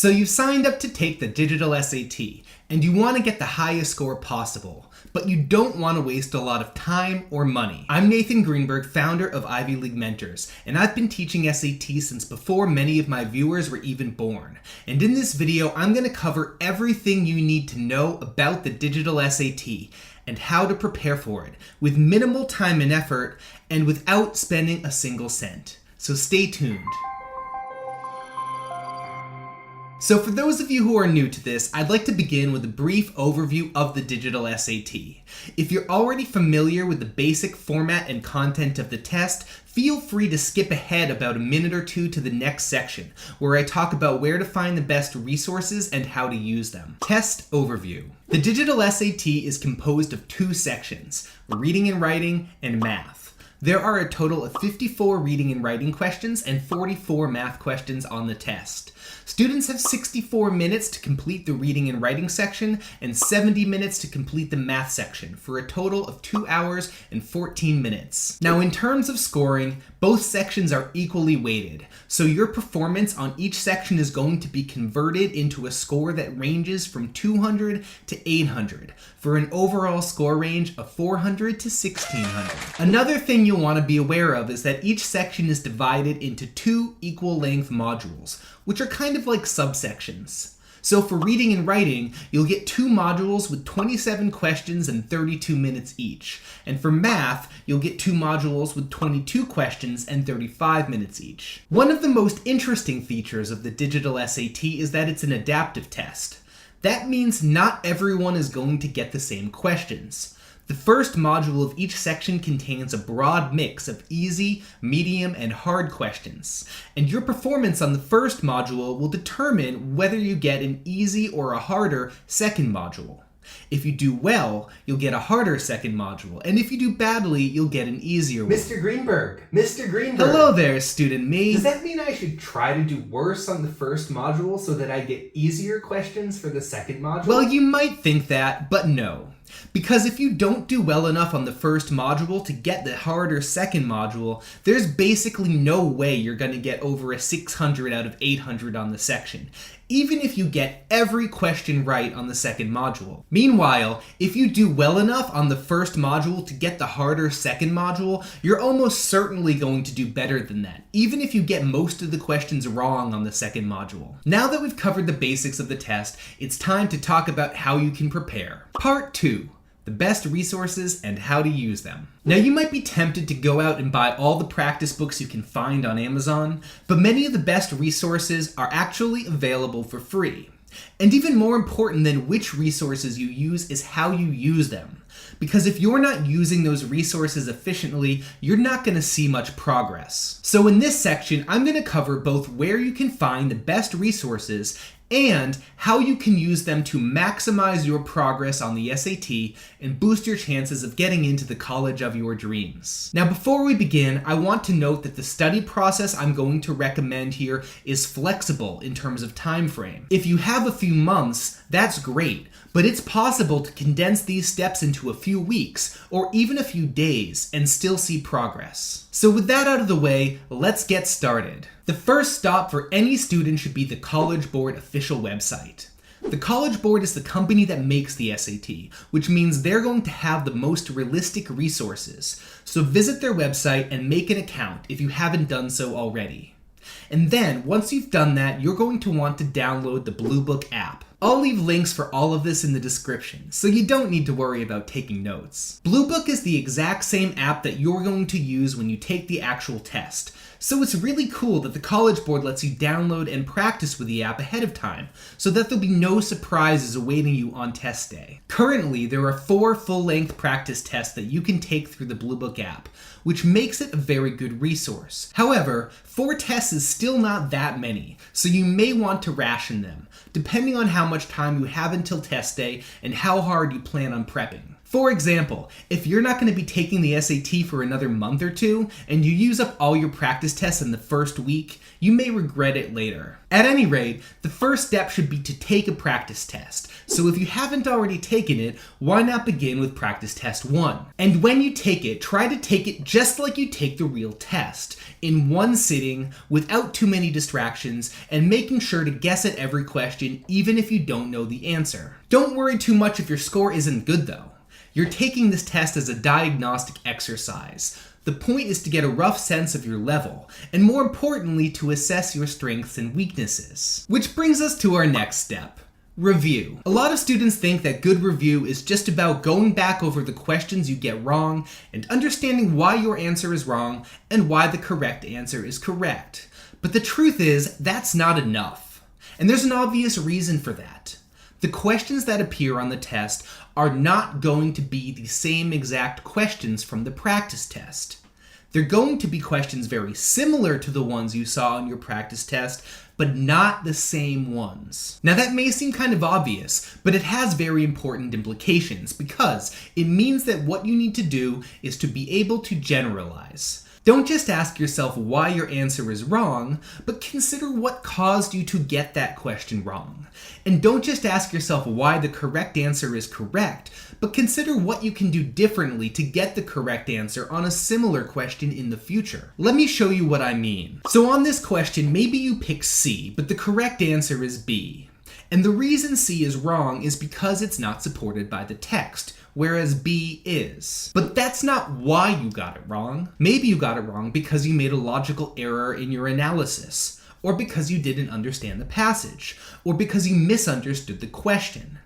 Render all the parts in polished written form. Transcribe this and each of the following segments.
So you've signed up to take the digital SAT, and you want to get the highest score possible, but you don't want to waste a lot of time or money. I'm Nathan Greenberg, founder of Ivy League Mentors, and I've been teaching SAT since before many of my viewers were even born. And in this video, I'm going to cover everything you need to know about the digital SAT and how to prepare for it with minimal time and effort and without spending a single cent. So stay tuned. So for those of you who are new to this, I'd like to begin with a brief overview of the digital SAT. If you're already familiar with the basic format and content of the test, feel free to skip ahead about a minute or two to the next section, where I talk about where to find the best resources and how to use them. Test overview. The digital SAT is composed of two sections, reading and writing and math. There are a total of 54 reading and writing questions and 44 math questions on the test. Students have 64 minutes to complete the reading and writing section and 70 minutes to complete the math section for a total of 2 hours and 14 minutes. Now in terms of scoring, both sections are equally weighted, so your performance on each section is going to be converted into a score that ranges from 200 to 800 for an overall score range of 400 to 1600. Another thing you'll want to be aware of is that each section is divided into two equal length modules, which are kind of like subsections. So for reading and writing, you'll get two modules with 27 questions and 32 minutes each. And for math, you'll get two modules with 22 questions and 35 minutes each. One of the most interesting features of the digital SAT is that it's an adaptive test. That means not everyone is going to get the same questions. The first module of each section contains a broad mix of easy, medium, and hard questions, and your performance on the first module will determine whether you get an easy or a harder second module. If you do well, you'll get a harder second module, and if you do badly, you'll get an easier one. Mr. Greenberg! Mr. Greenberg! Hello there, student me. Does that mean I should try to do worse on the first module so that I get easier questions for the second module? Well, you might think that, but no. Because if you don't do well enough on the first module to get the harder second module, there's basically no way you're going to get over a 600 out of 800 on the section, even if you get every question right on the second module. Meanwhile, if you do well enough on the first module to get the harder second module, you're almost certainly going to do better than that, even if you get most of the questions wrong on the second module. Now that we've covered the basics of the test, it's time to talk about how you can prepare. Part 2. The best resources and how to use them. Now you might be tempted to go out and buy all the practice books you can find on Amazon, but many of the best resources are actually available for free. And even more important than which resources you use is how you use them. Because if you're not using those resources efficiently, you're not going to see much progress. So in this section, I'm going to cover both where you can find the best resources and how you can use them to maximize your progress on the SAT and boost your chances of getting into the college of your dreams. Now before we begin, I want to note that the study process I'm going to recommend here is flexible in terms of time frame. If you have a few months, that's great, but it's possible to condense these steps into a few weeks or even a few days and still see progress. So with that out of the way, let's get started. The first stop for any student should be the College Board official website. The College Board is the company that makes the SAT, which means they're going to have the most realistic resources. So visit their website and make an account if you haven't done so already. And then, once you've done that, you're going to want to download the Bluebook app. I'll leave links for all of this in the description, so you don't need to worry about taking notes. Bluebook is the exact same app that you're going to use when you take the actual test, so it's really cool that the College Board lets you download and practice with the app ahead of time, so that there'll be no surprises awaiting you on test day. Currently, there are 4 full-length practice tests that you can take through the Bluebook app, which makes it a very good resource. However, 4 tests is still not that many, so you may want to ration them, depending on how much time you have until test day and how hard you plan on prepping. For example, if you're not going to be taking the SAT for another month or two, and you use up all your practice tests in the first week, you may regret it later. At any rate, the first step should be to take a practice test. So if you haven't already taken it, why not begin with practice test 1? And when you take it, try to take it just like you take the real test, in one sitting, without too many distractions, and making sure to guess at every question even if you don't know the answer. Don't worry too much if your score isn't good though. You're taking this test as a diagnostic exercise. The point is to get a rough sense of your level, and more importantly, to assess your strengths and weaknesses. Which brings us to our next step. Review. A lot of students think that good review is just about going back over the questions you get wrong and understanding why your answer is wrong and why the correct answer is correct. But the truth is, that's not enough. And there's an obvious reason for that. The questions that appear on the test are not going to be the same exact questions from the practice test. They're going to be questions very similar to the ones you saw on your practice test, but not the same ones. Now that may seem kind of obvious, but it has very important implications because it means that what you need to do is to be able to generalize. Don't just ask yourself why your answer is wrong, but consider what caused you to get that question wrong. And don't just ask yourself why the correct answer is correct, but consider what you can do differently to get the correct answer on a similar question in the future. Let me show you what I mean. So on this question, maybe you pick C, but the correct answer is B. And the reason C is wrong is because it's not supported by the text, whereas B is. But that's not why you got it wrong. Maybe you got it wrong because you made a logical error in your analysis, or because you didn't understand the passage, or because you misunderstood the question.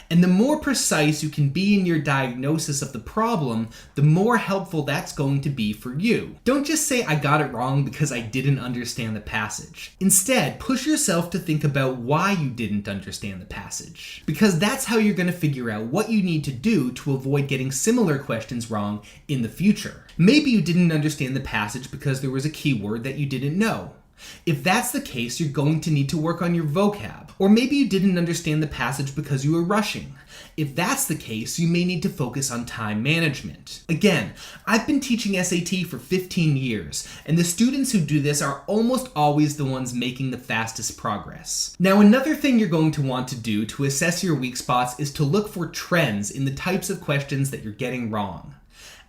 And the more precise you can be in your diagnosis of the problem, the more helpful that's going to be for you. Don't just say, I got it wrong because I didn't understand the passage. Instead, push yourself to think about why you didn't understand the passage. Because that's how you're going to figure out what you need to do to avoid getting similar questions wrong in the future. Maybe you didn't understand the passage because there was a keyword that you didn't know. If that's the case, you're going to need to work on your vocab. Or maybe you didn't understand the passage because you were rushing. If that's the case, you may need to focus on time management. Again, I've been teaching SAT for 15 years, and the students who do this are almost always the ones making the fastest progress. Now, another thing you're going to want to do to assess your weak spots is to look for trends in the types of questions that you're getting wrong.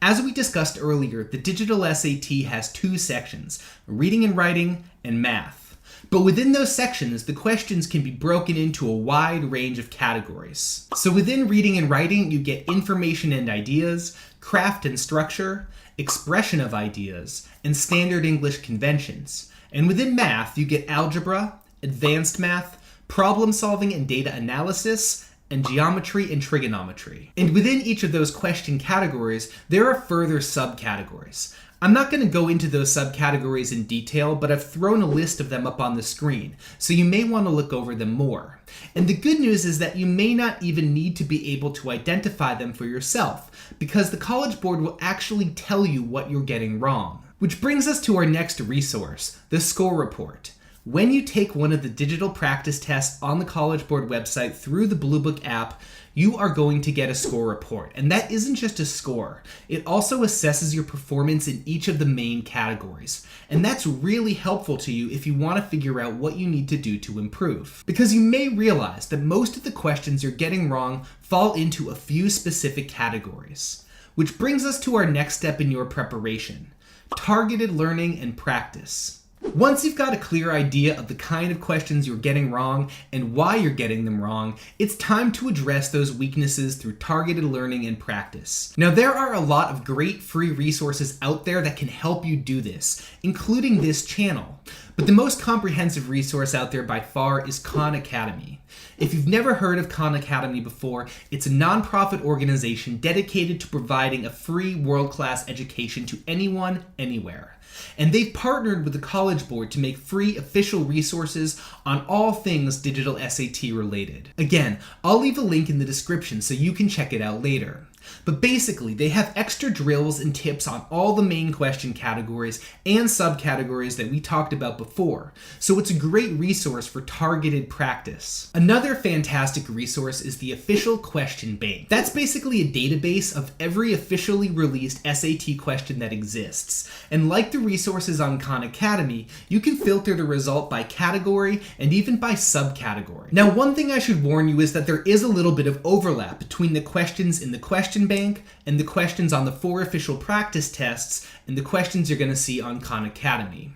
As we discussed earlier, the digital SAT has 2 sections, reading and writing and math. But within those sections, the questions can be broken into a wide range of categories. So within reading and writing, you get information and ideas, craft and structure, expression of ideas, and standard English conventions. And within math, you get algebra, advanced math, problem solving and data analysis, and geometry and trigonometry. And within each of those question categories, there are further subcategories. I'm not going to go into those subcategories in detail, but I've thrown a list of them up on the screen, so you may want to look over them more. And the good news is that you may not even need to be able to identify them for yourself, because the College Board will actually tell you what you're getting wrong. Which brings us to our next resource, the score report. When you take one of the digital practice tests on the College Board website through the Bluebook app, you are going to get a score report. And that isn't just a score. It also assesses your performance in each of the main categories. And that's really helpful to you if you want to figure out what you need to do to improve. Because you may realize that most of the questions you're getting wrong fall into a few specific categories. Which brings us to our next step in your preparation, targeted learning and practice. Once you've got a clear idea of the kind of questions you're getting wrong and why you're getting them wrong, it's time to address those weaknesses through targeted learning and practice. Now, there are a lot of great free resources out there that can help you do this, including this channel. But the most comprehensive resource out there by far is Khan Academy. If you've never heard of Khan Academy before, it's a nonprofit organization dedicated to providing a free world-class education to anyone, anywhere. And they've partnered with the College Board to make free official resources on all things digital SAT related. Again, I'll leave a link in the description so you can check it out later. But basically, they have extra drills and tips on all the main question categories and subcategories that we talked about before, so it's a great resource for targeted practice. Another fantastic resource is the official question bank. That's basically a database of every officially released SAT question that exists, and like the resources on Khan Academy, you can filter the result by category and even by subcategory. Now, one thing I should warn you is that there is a little bit of overlap between the questions in the question bank and the questions on the 4 official practice tests and the questions you're going to see on Khan Academy.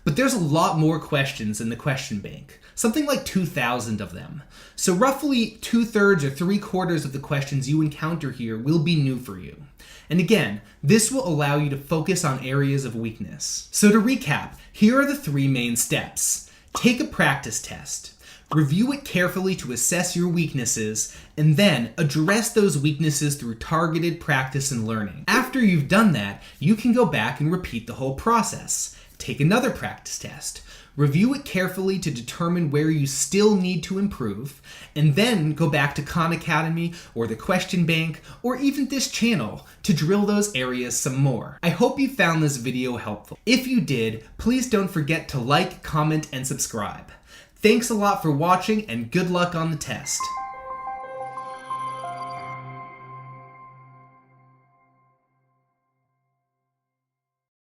But there's a lot more questions in the question bank, something like 2,000 of them. So roughly 2/3 or 3/4 of the questions you encounter here will be new for you. And again, this will allow you to focus on areas of weakness. So to recap, here are the 3 main steps. Take a practice test. Review it carefully to assess your weaknesses, and then address those weaknesses through targeted practice and learning. After you've done that, you can go back and repeat the whole process. Take another practice test. Review it carefully to determine where you still need to improve, and then go back to Khan Academy or the question bank or even this channel to drill those areas some more. I hope you found this video helpful. If you did, please don't forget to like, comment, and subscribe. Thanks a lot for watching, and good luck on the test.